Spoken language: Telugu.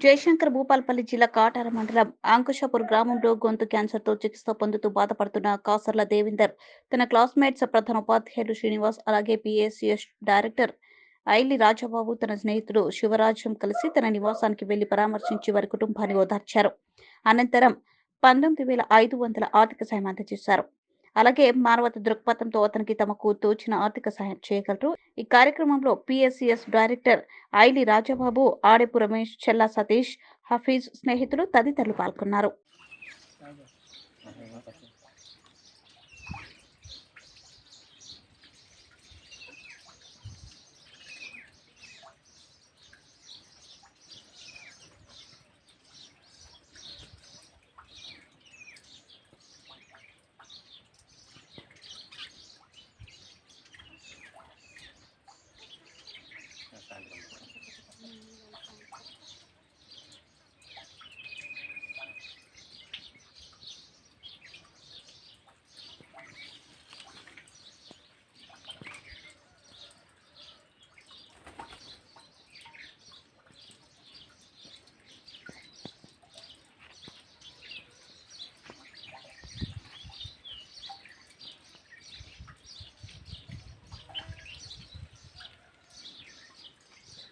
జయశంకర్ భూపాలపల్లి జిల్లా కాటార మండలం అంకుశాపూర్ గ్రామంలో గొంతు క్యాన్సర్తో చికిత్స పొందుతూ బాధపడుతున్న కాసర్ల దేవిందర్ తన క్లాస్మేట్స్ ప్రధాన ఉపాధ్యాయులు శ్రీనివాస్ అలాగే పిఎస్సిఎస్ డైరెక్టర్ ఐలి రాజబాబు తన స్నేహితుడు శివరాజం కలిసి తన నివాసానికి వెళ్లి పరామర్శించి వారి కుటుంబాన్ని ఓదార్చారు. అనంతరం 19,500 ఆర్థిక సాయం అందజేశారు. అలాగే మానవత దృక్పథంతో అతనికి తమకు తోచిన ఆర్థిక సాయం చేయగలరు. ఈ కార్యక్రమంలో పిఎస్సిఎస్ డైరెక్టర్ ఐలి రాజబాబు, ఆడెపు రమేష్, చెల్లా సతీష్, హఫీజ్, స్నేహితులు తదితరులు పాల్గొన్నారు.